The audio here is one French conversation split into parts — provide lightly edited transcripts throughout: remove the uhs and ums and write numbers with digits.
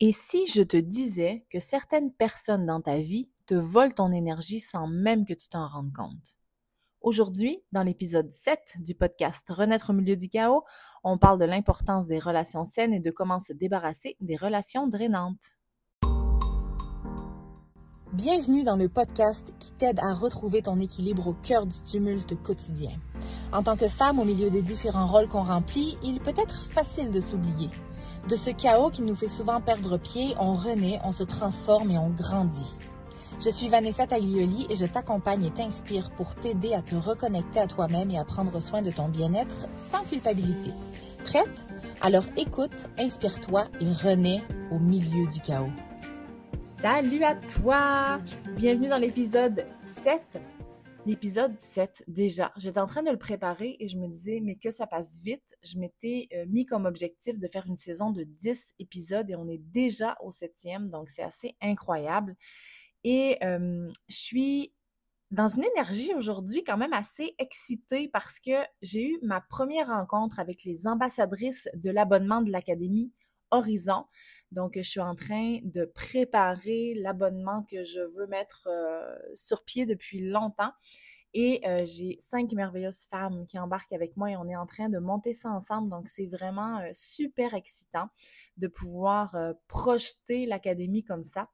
Et si je te disais que certaines personnes dans ta vie te volent ton énergie sans même que tu t'en rendes compte? Aujourd'hui, dans l'épisode 7 du podcast Renaître au milieu du chaos, on parle de l'importance des relations saines et de comment se débarrasser des relations drainantes. Bienvenue dans le podcast qui t'aide à retrouver ton équilibre au cœur du tumulte quotidien. En tant que femme au milieu des différents rôles qu'on remplit, il peut être facile de s'oublier. De ce chaos qui nous fait souvent perdre pied, on renaît, on se transforme et on grandit. Je suis Vanessa Taglioli et je t'accompagne et t'inspire pour t'aider à te reconnecter à toi-même et à prendre soin de ton bien-être sans culpabilité. Prête? Alors écoute, inspire-toi et renais au milieu du chaos. Salut à toi! Bienvenue dans l'épisode 7. L'épisode 7, déjà. J'étais en train de le préparer et je me disais, mais que ça passe vite. Je m'étais mis comme objectif de faire une saison de 10 épisodes et on est déjà au 7e, donc c'est assez incroyable. Et je suis dans une énergie aujourd'hui quand même assez excitée parce que j'ai eu ma première rencontre avec les ambassadrices de l'abonnement de l'Académie Horizon. Donc, je suis en train de préparer l'abonnement que je veux mettre sur pied depuis longtemps. Et j'ai 5 merveilleuses femmes qui embarquent avec moi et on est en train de monter ça ensemble. Donc, c'est vraiment super excitant de pouvoir projeter l'Académie comme ça.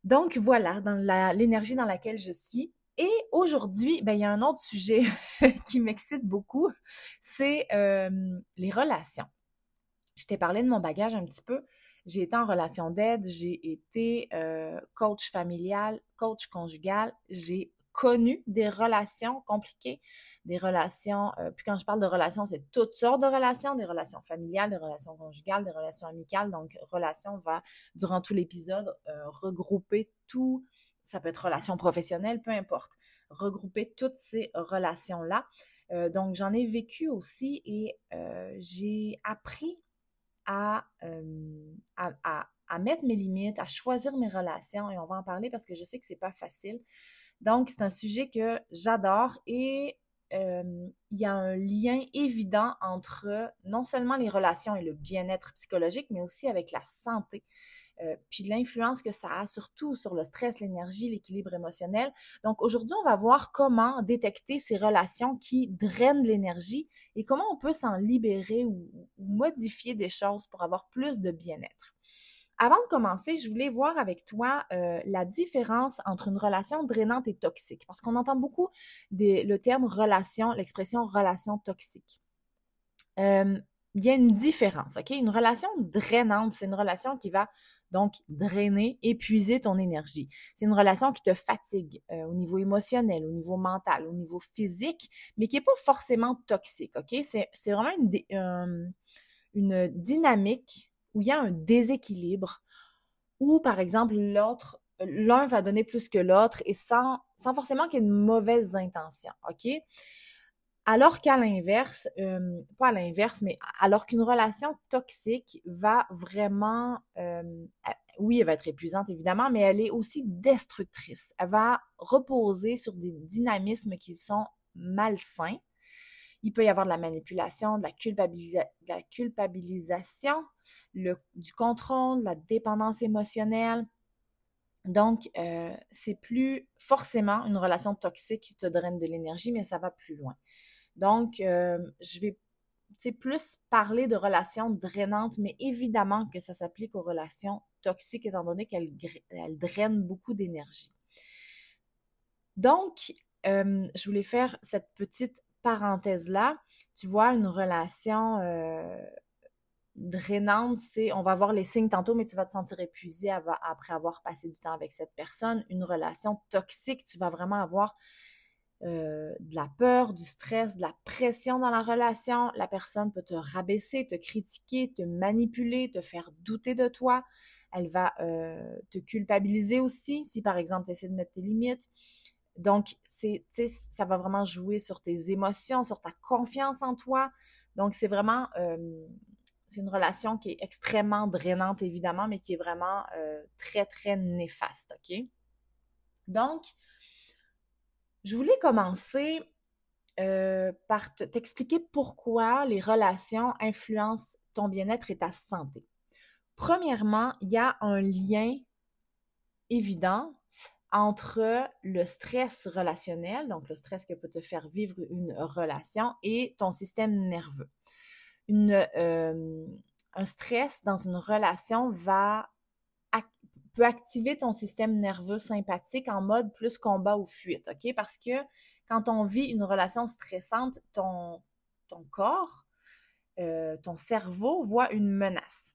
Donc, voilà, dans l'énergie dans laquelle je suis. Et aujourd'hui, il y a un autre sujet qui m'excite beaucoup, c'est les relations. Je t'ai parlé de mon bagage un petit peu. J'ai été en relation d'aide, j'ai été coach familial, coach conjugal, j'ai connu des relations compliquées, des relations, puis quand je parle de relations, c'est toutes sortes de relations, des relations familiales, des relations conjugales, des relations amicales. Donc, relation va, durant tout l'épisode, regrouper tout, ça peut être relations professionnelles, peu importe, regrouper toutes ces relations-là. Donc, j'en ai vécu aussi et j'ai appris à, mettre mes limites, à choisir mes relations et on va en parler parce que je sais que c'est pas facile. Donc, c'est un sujet que j'adore et il y a un lien évident entre non seulement les relations et le bien-être psychologique, mais aussi avec la santé. Puis l'influence que ça a surtout sur le stress, l'énergie, l'équilibre émotionnel. Donc aujourd'hui, on va voir comment détecter ces relations qui drainent l'énergie et comment on peut s'en libérer ou modifier des choses pour avoir plus de bien-être. Avant de commencer, je voulais voir avec toi la différence entre une relation drainante et toxique, parce qu'on entend beaucoup le terme relation, l'expression relation toxique. Il y a une différence, OK? Une relation drainante, c'est une relation qui va donc drainer, épuiser ton énergie. C'est une relation qui te fatigue au niveau émotionnel, au niveau mental, au niveau physique, mais qui n'est pas forcément toxique, OK? C'est vraiment une dynamique où il y a un déséquilibre, où, par exemple, l'un va donner plus que l'autre et sans forcément qu'il y ait une mauvaise intention, OK? Alors qu'à l'inverse, pas à l'inverse, mais alors qu'une relation toxique va vraiment, oui, elle va être épuisante évidemment, mais elle est aussi destructrice. Elle va reposer sur des dynamismes qui sont malsains. Il peut y avoir de la manipulation, de la culpabilisation, du contrôle, de la dépendance émotionnelle. Donc, c'est plus forcément une relation toxique qui te draine de l'énergie, mais ça va plus loin. Donc, je vais plus parler de relations drainantes, mais évidemment que ça s'applique aux relations toxiques étant donné qu'elles drainent beaucoup d'énergie. Donc, je voulais faire cette petite parenthèse-là. Tu vois, une relation drainante, on va voir les signes tantôt, mais tu vas te sentir épuisé après avoir passé du temps avec cette personne. Une relation toxique, tu vas vraiment avoir de la peur, du stress, de la pression dans la relation. La personne peut te rabaisser, te critiquer, te manipuler, te faire douter de toi. Elle va te culpabiliser aussi si, par exemple, tu essaies de mettre tes limites. Donc, ça va vraiment jouer sur tes émotions, sur ta confiance en toi. Donc, c'est vraiment, c'est une relation qui est extrêmement drainante, évidemment, mais qui est vraiment très, très néfaste, OK? Donc, je voulais commencer par t'expliquer pourquoi les relations influencent ton bien-être et ta santé. Premièrement, il y a un lien évident entre le stress relationnel, donc le stress que peut te faire vivre une relation, et ton système nerveux. Un stress dans une relation peut activer ton système nerveux sympathique en mode plus combat ou fuite, OK? Parce que quand on vit une relation stressante, ton corps, ton cerveau voit une menace.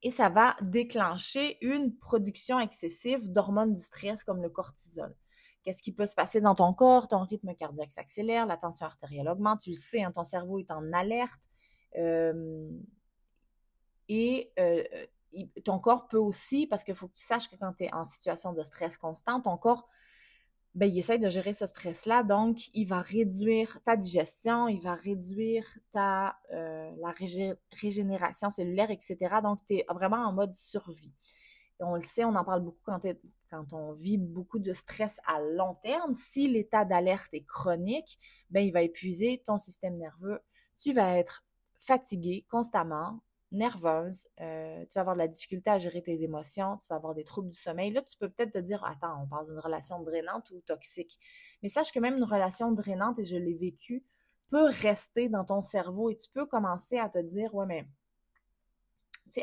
Et ça va déclencher une production excessive d'hormones du stress comme le cortisol. Qu'est-ce qui peut se passer dans ton corps? Ton rythme cardiaque s'accélère, la tension artérielle augmente, tu le sais, hein, ton cerveau est en alerte. Et ton corps peut aussi, parce qu'il faut que tu saches que quand tu es en situation de stress constant, ton corps, ben, il essaie de gérer ce stress-là, donc il va réduire ta digestion, il va réduire la régénération cellulaire, etc. Donc, tu es vraiment en mode survie. Et on le sait, on en parle beaucoup quand on vit beaucoup de stress à long terme. Si l'état d'alerte est chronique, ben, il va épuiser ton système nerveux. Tu vas être fatigué constamment, nerveuse, tu vas avoir de la difficulté à gérer tes émotions, tu vas avoir des troubles du sommeil. Là, tu peux peut-être te dire, attends, on parle d'une relation drainante ou toxique. Mais sache que même une relation drainante, et je l'ai vécu, peut rester dans ton cerveau et tu peux commencer à te dire, ouais, mais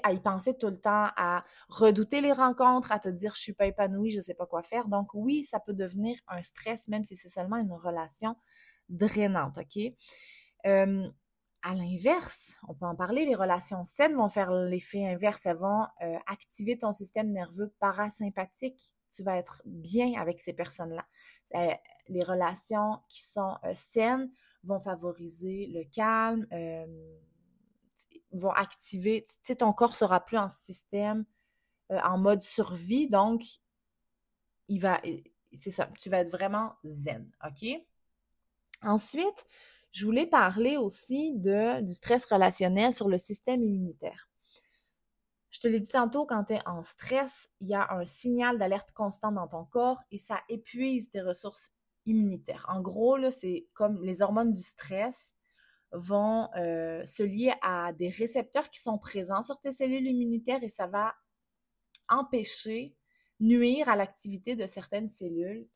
à y penser tout le temps, à redouter les rencontres, à te dire je suis pas épanouie, je sais pas quoi faire. Donc oui, ça peut devenir un stress, même si c'est seulement une relation drainante, OK? À l'inverse, on peut en parler, les relations saines vont faire l'effet inverse, elles vont activer ton système nerveux parasympathique. Tu vas être bien avec ces personnes-là. Les relations qui sont saines vont favoriser le calme, vont activer, tu sais, ton corps sera plus en système, en mode survie, donc c'est ça, tu vas être vraiment zen, OK? Ensuite, je voulais parler aussi du stress relationnel sur le système immunitaire. Je te l'ai dit tantôt, quand tu es en stress, il y a un signal d'alerte constant dans ton corps et ça épuise tes ressources immunitaires. En gros, là, c'est comme les hormones du stress vont se lier à des récepteurs qui sont présents sur tes cellules immunitaires et ça va empêcher, nuire à l'activité de certaines cellules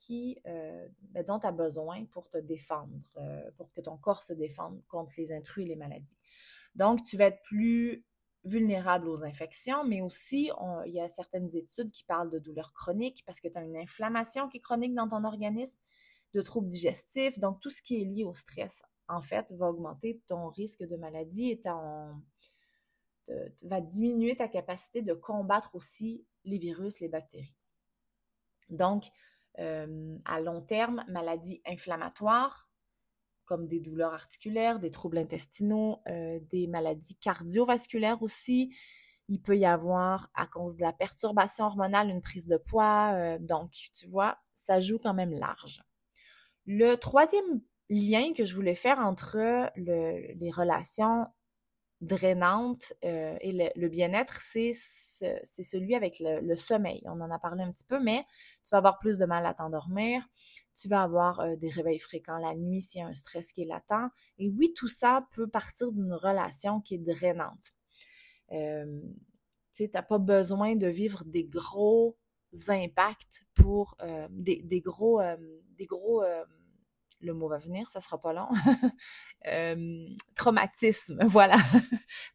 dont tu as besoin pour te défendre, pour que ton corps se défende contre les intrus et les maladies. Donc, tu vas être plus vulnérable aux infections, mais aussi, il y a certaines études qui parlent de douleurs chroniques parce que tu as une inflammation qui est chronique dans ton organisme, de troubles digestifs, donc tout ce qui est lié au stress, en fait, va augmenter ton risque de maladie et va diminuer ta capacité de combattre aussi les virus, les bactéries. Donc, à long terme, maladies inflammatoires, comme des douleurs articulaires, des troubles intestinaux, des maladies cardiovasculaires aussi. Il peut y avoir, à cause de la perturbation hormonale, une prise de poids. Donc, tu vois, ça joue quand même large. Le troisième lien que je voulais faire entre les relations drainantes et le bien-être, c'est celui avec le sommeil. On en a parlé un petit peu, mais tu vas avoir plus de mal à t'endormir, tu vas avoir des réveils fréquents la nuit s'il y a un stress qui est latent. Et oui, tout ça peut partir d'une relation qui est drainante. Tu sais, tu n'as pas besoin de vivre des gros impacts pour des gros le mot va venir, ça sera pas long. Traumatisme, voilà.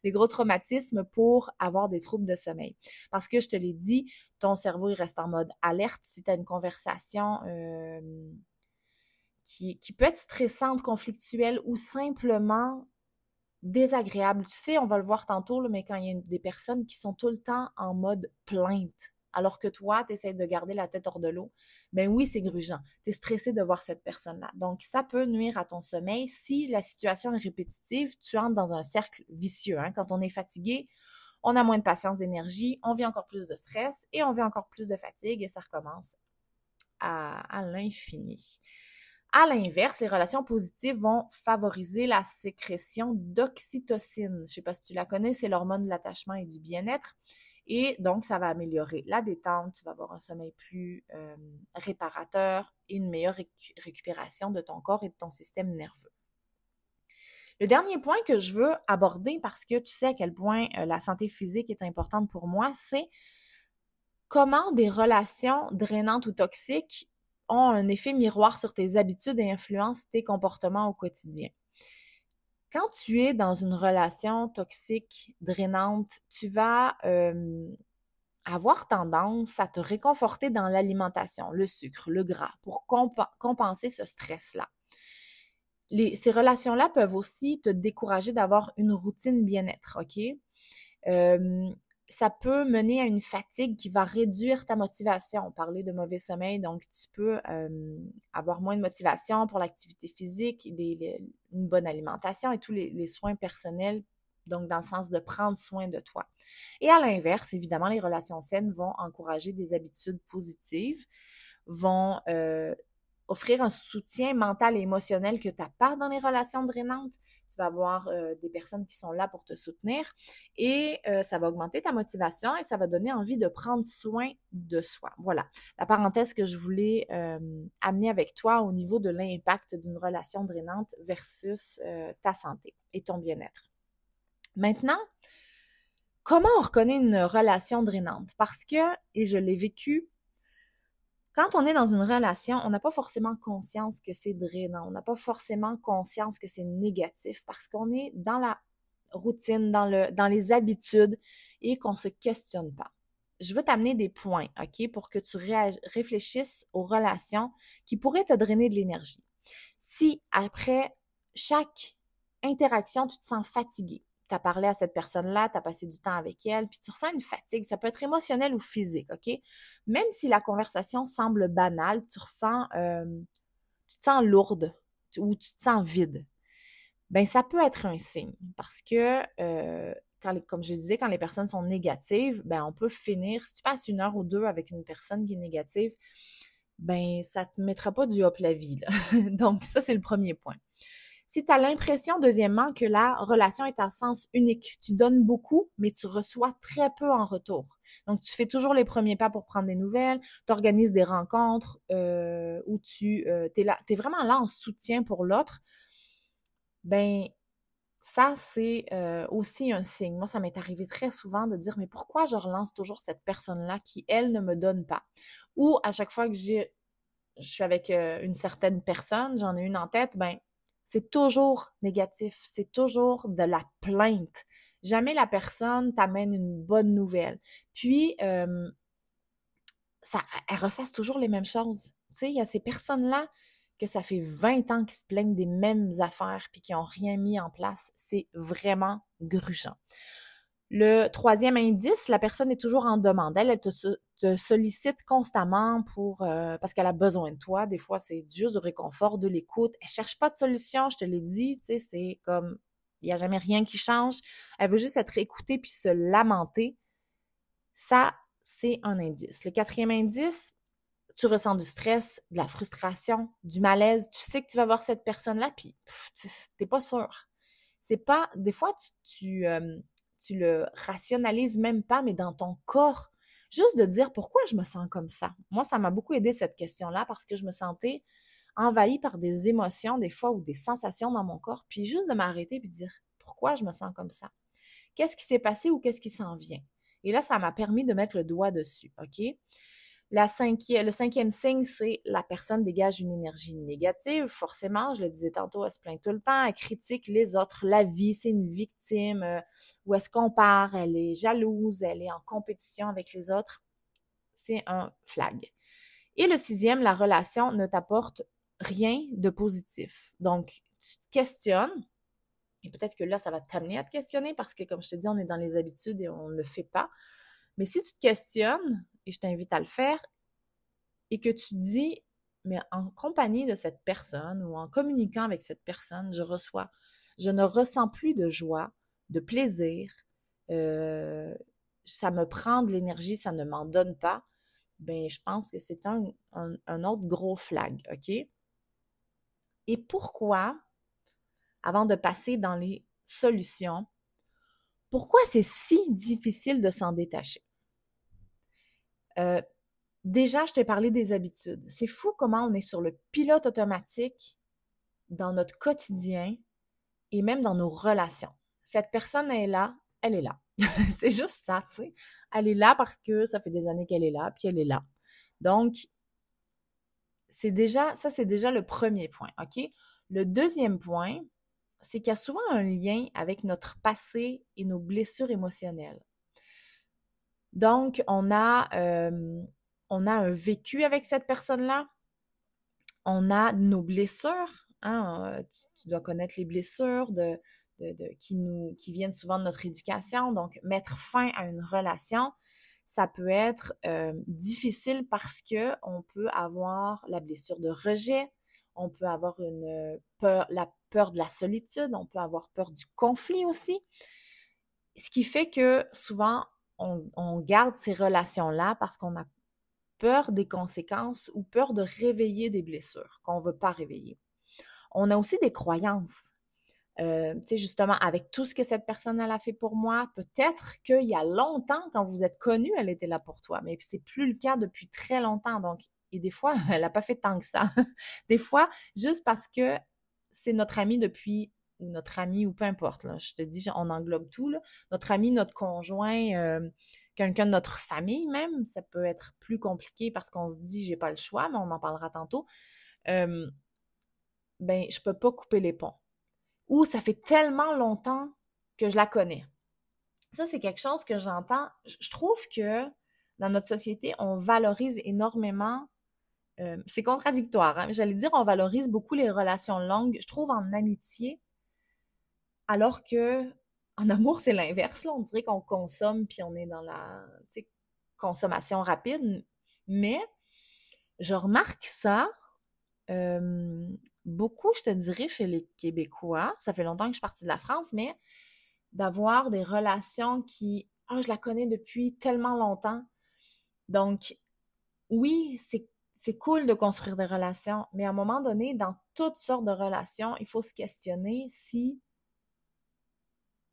Des gros traumatismes pour avoir des troubles de sommeil. Parce que je te l'ai dit, ton cerveau, il reste en mode alerte si tu as une conversation qui peut être stressante, conflictuelle ou simplement désagréable. Tu sais, on va le voir tantôt, là, mais quand il y a des personnes qui sont tout le temps en mode plainte, alors que toi, tu essaies de garder la tête hors de l'eau, ben oui, c'est grugeant. Tu es stressé de voir cette personne-là. Donc, ça peut nuire à ton sommeil. Si la situation est répétitive, tu entres dans un cercle vicieux. Hein? Quand on est fatigué, on a moins de patience, d'énergie, on vit encore plus de stress et on vit encore plus de fatigue et ça recommence à l'infini. À l'inverse, les relations positives vont favoriser la sécrétion d'oxytocine. Je ne sais pas si tu la connais, c'est l'hormone de l'attachement et du bien-être. Et donc, ça va améliorer la détente, tu vas avoir un sommeil plus réparateur et une meilleure récupération de ton corps et de ton système nerveux. Le dernier point que je veux aborder, parce que tu sais à quel point la santé physique est importante pour moi, c'est comment des relations drainantes ou toxiques ont un effet miroir sur tes habitudes et influencent tes comportements au quotidien. Quand tu es dans une relation toxique, drainante, tu vas avoir tendance à te réconforter dans l'alimentation, le sucre, le gras, pour compenser ce stress-là. Ces relations-là peuvent aussi te décourager d'avoir une routine bien-être, OK? Ça peut mener à une fatigue qui va réduire ta motivation. On parlait de mauvais sommeil, donc tu peux avoir moins de motivation pour l'activité physique, une bonne alimentation et tous les soins personnels, donc dans le sens de prendre soin de toi. Et à l'inverse, évidemment, les relations saines vont encourager des habitudes positives, vont offrir un soutien mental et émotionnel que tu n'as pas dans les relations drainantes. Tu vas avoir des personnes qui sont là pour te soutenir et ça va augmenter ta motivation et ça va donner envie de prendre soin de soi. Voilà, la parenthèse que je voulais amener avec toi au niveau de l'impact d'une relation drainante versus ta santé et ton bien-être. Maintenant, comment on reconnaît une relation drainante? Parce que, et je l'ai vécu, quand on est dans une relation, on n'a pas forcément conscience que c'est drainant. On n'a pas forcément conscience que c'est négatif parce qu'on est dans la routine, dans les habitudes et qu'on ne se questionne pas. Je veux t'amener des points, OK, pour que tu réfléchisses aux relations qui pourraient te drainer de l'énergie. Si après chaque interaction, tu te sens fatigué, tu as parlé à cette personne-là, tu as passé du temps avec elle, puis tu ressens une fatigue, ça peut être émotionnel ou physique, OK? Même si la conversation semble banale, tu te sens lourde ou tu te sens vide. Ben ça peut être un signe parce que, comme je disais, quand les personnes sont négatives, ben on peut finir, si tu passes 1 heure ou 2 avec une personne qui est négative, ben ça te mettra pas du hop la vie, là. Donc ça, c'est le premier point. Si tu as l'impression, deuxièmement, que la relation est à sens unique, tu donnes beaucoup, mais tu reçois très peu en retour. Donc, tu fais toujours les premiers pas pour prendre des nouvelles, tu organises des rencontres où t'es vraiment là en soutien pour l'autre, ben ça, c'est aussi un signe. Moi, ça m'est arrivé très souvent de dire, mais pourquoi je relance toujours cette personne-là qui, elle, ne me donne pas? Ou à chaque fois que je suis avec une certaine personne, j'en ai une en tête, ben c'est toujours négatif, c'est toujours de la plainte. Jamais la personne t'amène une bonne nouvelle. Puis, elle ressasse toujours les mêmes choses. Tu sais, il y a ces personnes-là que ça fait 20 ans qu'ils se plaignent des mêmes affaires puis qui n'ont rien mis en place. C'est vraiment grugeant. Le troisième indice, la personne est toujours en demande. Elle te sollicite constamment parce qu'elle a besoin de toi. Des fois, c'est juste du réconfort, de l'écoute. Elle cherche pas de solution, je te l'ai dit. Tu sais, c'est comme, il n'y a jamais rien qui change. Elle veut juste être écoutée puis se lamenter. Ça, c'est un indice. Le quatrième indice, tu ressens du stress, de la frustration, du malaise. Tu sais que tu vas voir cette personne-là puis tu n'es pas sûr. C'est pas, des fois, tu le rationalises même pas, mais dans ton corps, juste de dire pourquoi je me sens comme ça. Moi, ça m'a beaucoup aidé cette question-là parce que je me sentais envahie par des émotions des fois ou des sensations dans mon corps, puis juste de m'arrêter et de dire pourquoi je me sens comme ça. Qu'est-ce qui s'est passé ou qu'est-ce qui s'en vient? Et là, ça m'a permis de mettre le doigt dessus, OK? Le cinquième signe, c'est la personne dégage une énergie négative. Forcément, je le disais tantôt, elle se plaint tout le temps, elle critique les autres, la vie, c'est une victime, où est-ce qu'on part, elle est jalouse, elle est en compétition avec les autres. C'est un flag. Et le sixième, la relation ne t'apporte rien de positif. Donc, tu te questionnes, et peut-être que là, ça va t'amener à te questionner parce que, comme je te dis, on est dans les habitudes et on ne le fait pas. Mais si tu te questionnes, et je t'invite à le faire, et que tu dis, mais en compagnie de cette personne ou en communiquant avec cette personne, je ne ressens plus de joie, de plaisir, ça me prend de l'énergie, ça ne m'en donne pas, ben je pense que c'est un autre gros flag, OK? Et pourquoi, avant de passer dans les solutions, pourquoi c'est si difficile de s'en détacher? Déjà, je t'ai parlé des habitudes. C'est fou comment on est sur le pilote automatique dans notre quotidien et même dans nos relations. Cette personne est là, elle est là. C'est juste ça, tu sais. Elle est là parce que ça fait des années qu'elle est là, puis elle est là. Donc, c'est déjà le premier point, OK? Le deuxième point, c'est qu'il y a souvent un lien avec notre passé et nos blessures émotionnelles. Donc, on a un vécu avec cette personne-là, on a nos blessures, hein, tu dois connaître les blessures qui viennent souvent de notre éducation. Donc, mettre fin à une relation, ça peut être difficile parce que on peut avoir la blessure de rejet, on peut avoir la peur de la solitude, on peut avoir peur du conflit aussi. Ce qui fait que souvent, on garde ces relations-là parce qu'on a peur des conséquences ou peur de réveiller des blessures qu'on ne veut pas réveiller. On a aussi des croyances. Tu sais, justement, avec tout ce que cette personne elle a fait pour moi, peut-être qu'il y a longtemps, quand vous êtes connus, elle était là pour toi, mais c'est plus le cas depuis très longtemps. Donc, et des fois, elle n'a pas fait tant que ça. Des fois, juste parce que c'est notre ami depuis, ou notre ami, ou peu importe, là, je te dis, on englobe tout, là. Notre ami, notre conjoint, quelqu'un de notre famille même, ça peut être plus compliqué parce qu'on se dit, j'ai pas le choix, mais on en parlera tantôt. Ben, je peux pas couper les ponts. Ou ça fait tellement longtemps que je la connais. Ça, c'est quelque chose que j'entends. Je trouve que dans notre société, on valorise énormément. C'est contradictoire, hein? J'allais dire on valorise beaucoup les relations longues, je trouve en amitié, alors que en amour, c'est l'inverse. Là. On dirait qu'on consomme puis on est dans la consommation rapide. Mais je remarque ça beaucoup, je te dirais, chez les Québécois. Ça fait longtemps que je suis partie de la France, mais d'avoir des relations qui, je la connais depuis tellement longtemps. Donc, oui, c'est cool de construire des relations, mais à un moment donné, dans toutes sortes de relations, il faut se questionner si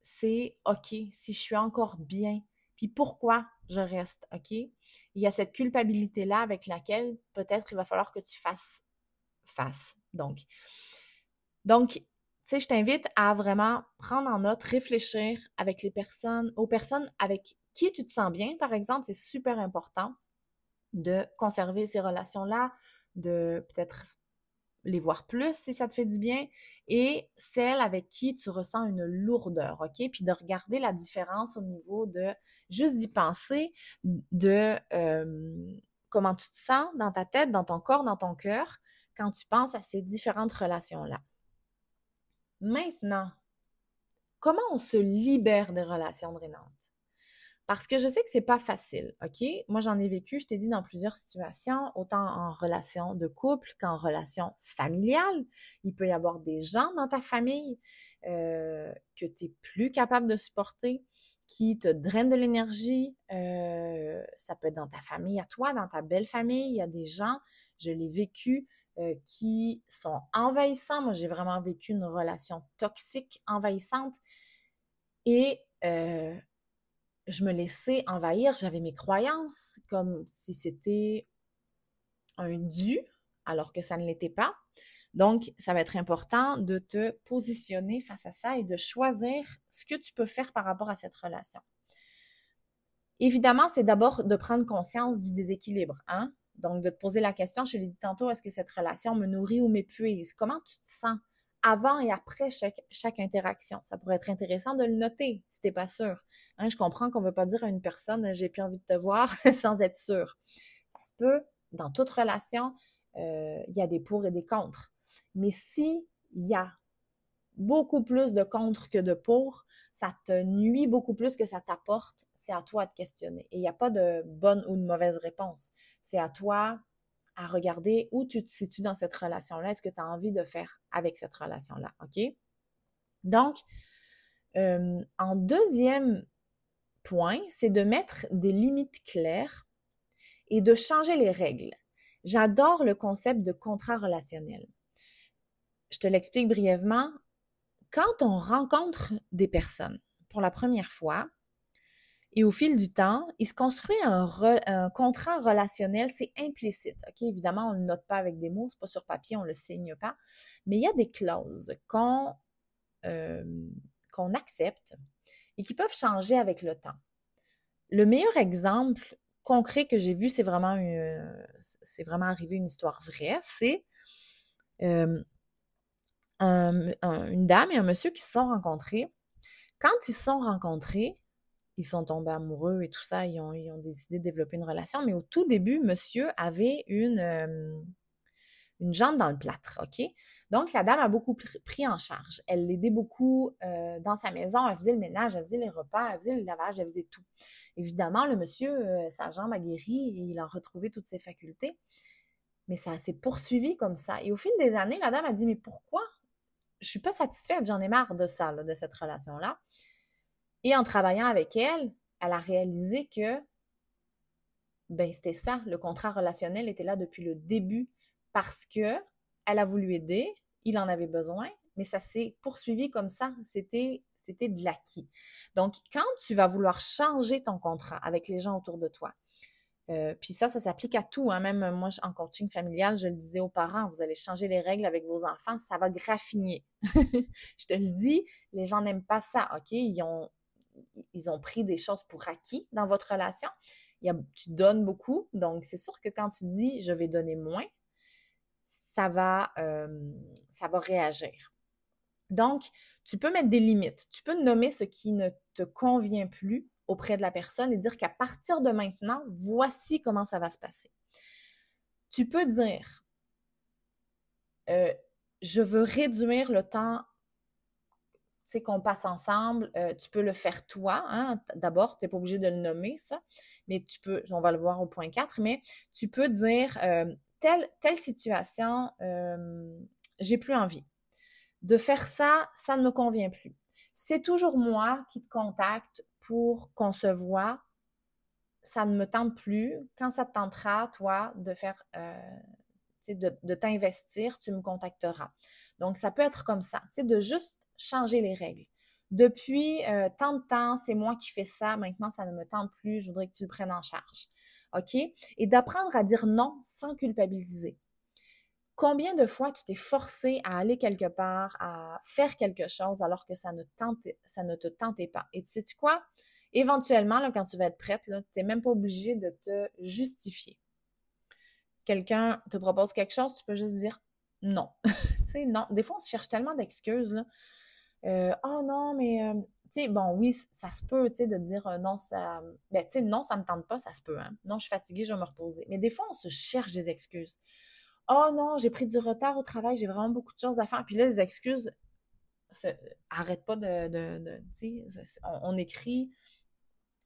c'est OK, si je suis encore bien, puis pourquoi je reste, OK? Il y a cette culpabilité-là avec laquelle peut-être il va falloir que tu fasses face. Donc, tu sais, je t'invite à vraiment prendre en note, réfléchir avec aux personnes avec qui tu te sens bien, par exemple, c'est super important de conserver ces relations-là, de peut-être les voir plus si ça te fait du bien, et celles avec qui tu ressens une lourdeur, OK? Puis de regarder la différence au niveau de, juste d'y penser, de comment tu te sens dans ta tête, dans ton corps, dans ton cœur, quand tu penses à ces différentes relations-là. Maintenant, comment on se libère des relations drainantes? Parce que je sais que c'est pas facile, OK? Moi, j'en ai vécu, je t'ai dit, dans plusieurs situations, autant en relation de couple qu'en relation familiale. Il peut y avoir des gens dans ta famille que tu n'es plus capable de supporter, qui te drainent de l'énergie. Ça peut être dans ta famille à toi, dans ta belle famille. Il y a des gens, je l'ai vécu, qui sont envahissants. Moi, j'ai vraiment vécu une relation toxique, envahissante. Et je me laissais envahir, j'avais mes croyances comme si c'était un dû, alors que ça ne l'était pas. Donc, ça va être important de te positionner face à ça et de choisir ce que tu peux faire par rapport à cette relation. Évidemment, c'est d'abord de prendre conscience du déséquilibre, hein? Donc, de te poser la question, je l'ai dit tantôt, est-ce que cette relation me nourrit ou m'épuise? Comment tu te sens avant et après chaque interaction? Ça pourrait être intéressant de le noter si tu n'es pas sûr. Hein, je comprends qu'on ne veut pas dire à une personne, j'ai plus envie de te voir sans être sûr. Ça se peut, dans toute relation, il y a des pour et des contre. Mais s'il y a beaucoup plus de contre que de pour, ça te nuit beaucoup plus que ça t'apporte, c'est à toi de questionner. Et il n'y a pas de bonne ou de mauvaise réponse. C'est à toi à regarder où tu te situes dans cette relation-là. Est-ce que tu as envie de faire avec cette relation-là? OK? Donc, en deuxième point, c'est de mettre des limites claires et de changer les règles. J'adore le concept de contrat relationnel. Je te l'explique brièvement. Quand on rencontre des personnes pour la première fois, et au fil du temps, il se construit un contrat relationnel, c'est implicite. OK? Évidemment, on ne le note pas avec des mots, c'est pas sur papier, on ne le signe pas, mais il y a des clauses qu'on qu'on accepte et qui peuvent changer avec le temps. Le meilleur exemple concret que j'ai vu, c'est vraiment arrivé une histoire vraie, c'est une dame et un monsieur qui se sont rencontrés. Quand ils se sont rencontrés, ils sont tombés amoureux et tout ça, ils ont décidé de développer une relation, mais au tout début, monsieur avait une jambe dans le plâtre, OK? Donc, la dame a beaucoup pris en charge. Elle l'aidait beaucoup dans sa maison, elle faisait le ménage, elle faisait les repas, elle faisait le lavage, elle faisait tout. Évidemment, le monsieur, sa jambe a guéri et il a retrouvé toutes ses facultés, mais ça s'est poursuivi comme ça. Et au fil des années, la dame a dit, mais pourquoi? Je ne suis pas satisfaite, j'en ai marre de ça, là, de cette relation-là. Et en travaillant avec elle, elle a réalisé que ben, c'était ça, le contrat relationnel était là depuis le début parce qu'elle a voulu aider, il en avait besoin, mais ça s'est poursuivi comme ça, c'était de l'acquis. Donc, quand tu vas vouloir changer ton contrat avec les gens autour de toi, puis ça s'applique à tout, hein, même moi, en coaching familial, je le disais aux parents, vous allez changer les règles avec vos enfants, ça va graffiner. Je te le dis, les gens n'aiment pas ça, OK? Ils ont pris des choses pour acquis dans votre relation. Tu donnes beaucoup, donc c'est sûr que quand tu dis « je vais donner moins », ça va réagir. Donc, tu peux mettre des limites. Tu peux nommer ce qui ne te convient plus auprès de la personne et dire qu'à partir de maintenant, voici comment ça va se passer. Tu peux dire je veux réduire le temps qu'on passe ensemble, tu peux le faire toi, hein? D'abord, tu n'es pas obligé de le nommer, ça, mais tu peux, on va le voir au point 4, mais tu peux dire telle situation, j'ai plus envie. De faire ça, ça ne me convient plus. C'est toujours moi qui te contacte pour qu'on se voit. Ça ne me tente plus. Quand ça te tentera, toi, de faire, de t'investir, tu me contacteras. Donc, ça peut être comme ça, de juste changer les règles. Depuis tant de temps, c'est moi qui fais ça. Maintenant, ça ne me tente plus. Je voudrais que tu le prennes en charge. OK? Et d'apprendre à dire non sans culpabiliser. Combien de fois tu t'es forcé à aller quelque part, à faire quelque chose alors que ça ne te tentait pas? Et tu sais-tu quoi? Éventuellement, là, quand tu vas être prête, tu n'es même pas obligé de te justifier. Quelqu'un te propose quelque chose, tu peux juste dire non. Tu sais, non. Des fois, on se cherche tellement d'excuses, là. Oh non, mais tu sais, bon, oui, ça se peut, tu sais, de dire non, ça. Ben, tu sais, non, ça me tente pas, ça se peut, hein. Non, je suis fatiguée, je vais me reposer. Mais des fois, on se cherche des excuses. Oh non, j'ai pris du retard au travail, j'ai vraiment beaucoup de choses à faire. Puis là, les excuses, arrête pas tu sais, on écrit,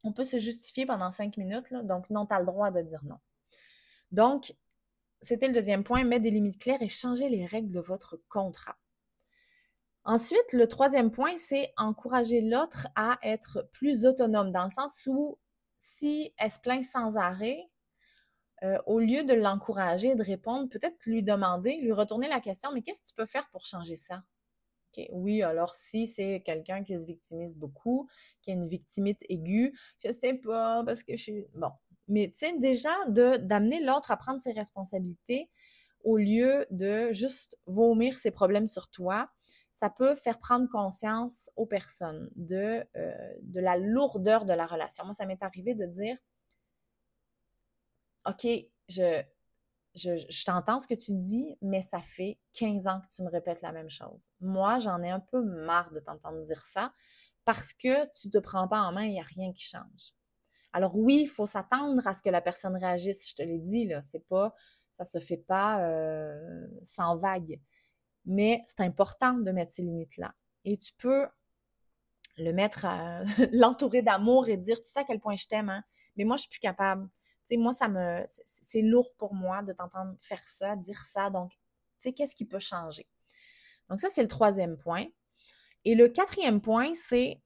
on peut se justifier pendant 5 minutes, là. Donc, non, tu as le droit de dire non. Donc, c'était le deuxième point, mettre des limites claires et changer les règles de votre contrat. Ensuite, le troisième point, c'est encourager l'autre à être plus autonome, dans le sens où si elle se plaint sans arrêt, au lieu de l'encourager, de répondre, peut-être lui demander, lui retourner la question, mais qu'est-ce que tu peux faire pour changer ça? Okay. Oui, alors si c'est quelqu'un qui se victimise beaucoup, qui a une victimite aiguë, je sais pas, parce que je suis... Bon, mais tu sais, déjà, d'amener l'autre à prendre ses responsabilités au lieu de juste vomir ses problèmes sur toi, ça peut faire prendre conscience aux personnes de la lourdeur de la relation. Moi, ça m'est arrivé de dire, OK, je t'entends ce que tu dis, mais ça fait 15 ans que tu me répètes la même chose. Moi, j'en ai un peu marre de t'entendre dire ça parce que tu ne te prends pas en main, il n'y a rien qui change. Alors oui, il faut s'attendre à ce que la personne réagisse, je te l'ai dit, là, c'est pas, ça se fait pas sans vague. Mais c'est important de mettre ces limites-là. Et tu peux le mettre, l'entourer d'amour et dire, tu sais à quel point je t'aime, hein? Mais moi, je suis plus capable. Tu sais, moi, c'est lourd pour moi de t'entendre faire ça, dire ça. Donc, tu sais, qu'est-ce qui peut changer? Donc, ça, c'est le troisième point. Et le quatrième point, c'est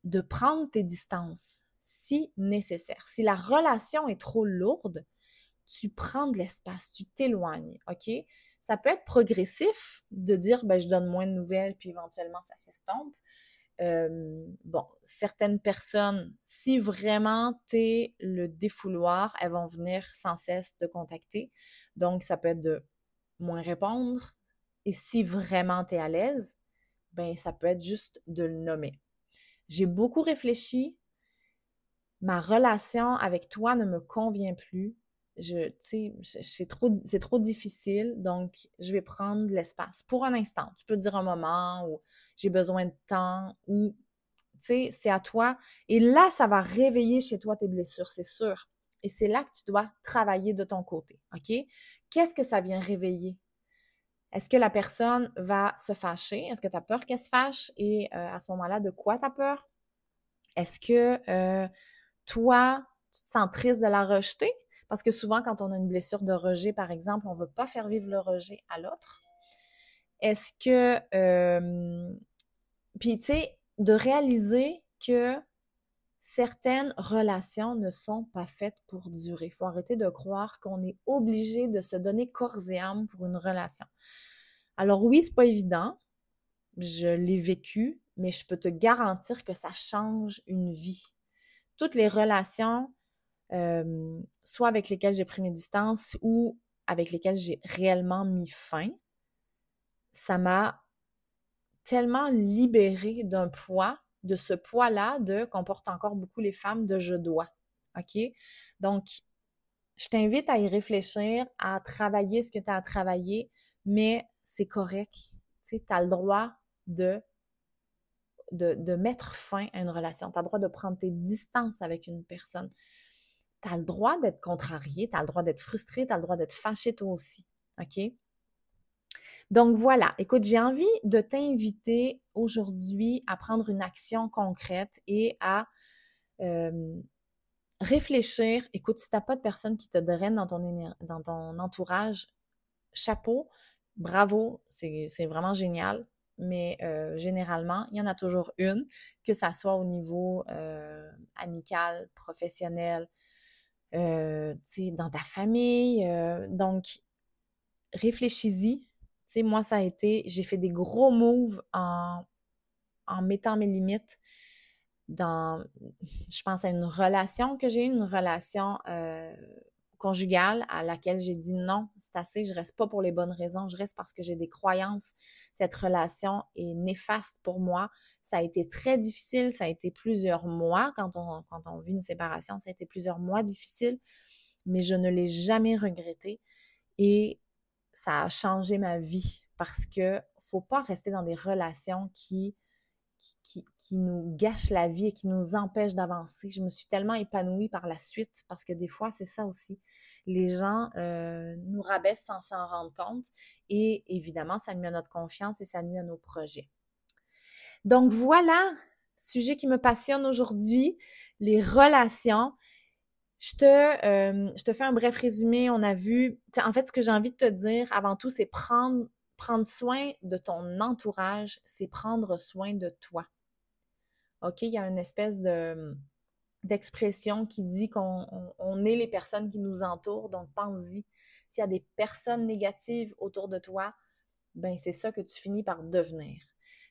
de prendre tes distances si nécessaire. Si la relation est trop lourde, tu prends de l'espace, tu t'éloignes, OK? Ça peut être progressif de dire, ben, je donne moins de nouvelles, puis éventuellement, ça s'estompe. Bon, certaines personnes, si vraiment t'es le défouloir, elles vont venir sans cesse te contacter. Donc, ça peut être de moins répondre. Et si vraiment t'es à l'aise, ben ça peut être juste de le nommer. J'ai beaucoup réfléchi, ma relation avec toi ne me convient plus. C'est trop difficile, donc je vais prendre de l'espace pour un instant. Tu peux dire un moment où j'ai besoin de temps ou, tu sais, c'est à toi. Et là, ça va réveiller chez toi tes blessures, c'est sûr. Et c'est là que tu dois travailler de ton côté, OK? Qu'est-ce que ça vient réveiller? Est-ce que la personne va se fâcher? Est-ce que tu as peur qu'elle se fâche? Et à ce moment-là, de quoi tu as peur? Est-ce que toi, tu te sens triste de la rejeter? Parce que souvent, quand on a une blessure de rejet, par exemple, on ne veut pas faire vivre le rejet à l'autre. Est-ce que... Puis, tu sais, de réaliser que certaines relations ne sont pas faites pour durer. Il faut arrêter de croire qu'on est obligé de se donner corps et âme pour une relation. Alors oui, c'est pas évident. Je l'ai vécu, mais je peux te garantir que ça change une vie. Toutes les relations, soit avec lesquelles j'ai pris mes distances ou avec lesquelles j'ai réellement mis fin, ça m'a tellement libérée d'un poids, de ce poids-là qu'on porte encore beaucoup les femmes de « je dois ». OK? Donc, je t'invite à y réfléchir, à travailler ce que tu as à travailler, mais c'est correct. Tu sais, tu as le droit de mettre fin à une relation. Tu as le droit de prendre tes distances avec une personne. Tu as le droit d'être contrarié, tu as le droit d'être frustré, tu as le droit d'être fâché toi aussi. OK? Donc voilà, écoute, j'ai envie de t'inviter aujourd'hui à prendre une action concrète et à réfléchir. Écoute, si tu n'as pas de personne qui te draine dans ton entourage, chapeau, bravo, c'est vraiment génial. Mais généralement, il y en a toujours une, que ça soit au niveau amical, professionnel, tu sais, dans ta famille. Donc, réfléchis-y. Tu sais, moi, ça a été, j'ai fait des gros moves en mettant mes limites dans, je pense à une relation que j'ai eue, une relation conjugale à laquelle j'ai dit non, c'est assez, je reste pas pour les bonnes raisons, je reste parce que j'ai des croyances. Cette relation est néfaste pour moi. Ça a été très difficile, ça a été plusieurs mois quand on vit une séparation, ça a été plusieurs mois difficiles, mais je ne l'ai jamais regretté et ça a changé ma vie parce que faut pas rester dans des relations qui nous gâchent la vie et qui nous empêchent d'avancer. Je me suis tellement épanouie par la suite parce que des fois, c'est ça aussi. Les gens nous rabaissent sans s'en rendre compte et évidemment, ça nuit à notre confiance et ça nuit à nos projets. Donc voilà, sujet qui me passionne aujourd'hui, les relations. Je te fais un bref résumé. On a vu, en fait, ce que j'ai envie de te dire avant tout, c'est prendre soin de ton entourage, c'est prendre soin de toi. OK? Il y a une espèce d'expression qui dit qu'on est les personnes qui nous entourent, donc pense-y. S'il y a des personnes négatives autour de toi, ben c'est ça que tu finis par devenir.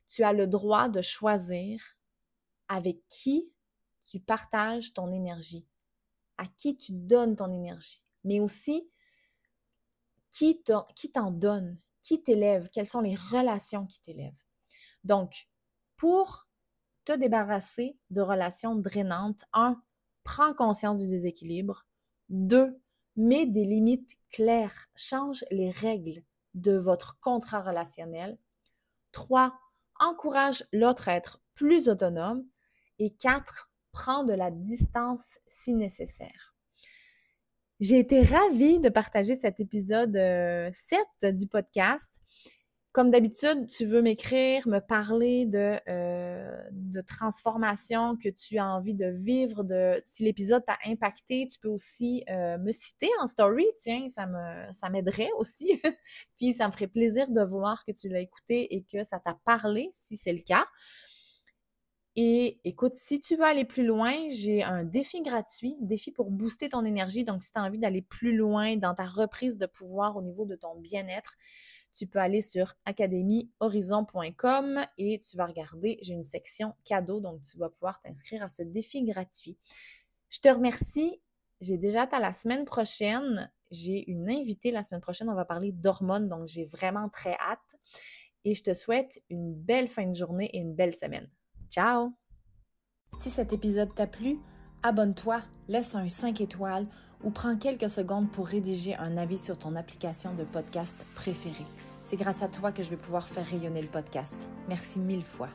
Tu as le droit de choisir avec qui tu partages ton énergie, à qui tu donnes ton énergie, mais aussi qui t'en donne, qui t'élève, quelles sont les relations qui t'élèvent. Donc, pour te débarrasser de relations drainantes, 1, prends conscience du déséquilibre. 2, mets des limites claires, change les règles de votre contrat relationnel. 3, encourage l'autre à être plus autonome. Et 4, prends de la distance si nécessaire. J'ai été ravie de partager cet épisode 7 du podcast. Comme d'habitude, tu veux m'écrire, me parler de transformation que tu as envie de vivre, si l'épisode t'a impacté, tu peux aussi me citer en story, tiens, ça m'aiderait aussi. Puis ça me ferait plaisir de voir que tu l'as écouté et que ça t'a parlé, si c'est le cas. Et écoute, si tu veux aller plus loin, j'ai un défi gratuit, défi pour booster ton énergie. Donc, si tu as envie d'aller plus loin dans ta reprise de pouvoir au niveau de ton bien-être, tu peux aller sur academyhorizon.com et tu vas regarder, j'ai une section cadeau, donc tu vas pouvoir t'inscrire à ce défi gratuit. Je te remercie. J'ai déjà hâte à la semaine prochaine. J'ai une invitée la semaine prochaine. On va parler d'hormones, donc j'ai vraiment très hâte. et je te souhaite une belle fin de journée et une belle semaine. Ciao! Si cet épisode t'a plu, abonne-toi, laisse un 5 étoiles ou prends quelques secondes pour rédiger un avis sur ton application de podcast préférée. C'est grâce à toi que je vais pouvoir faire rayonner le podcast. Merci 1000 fois.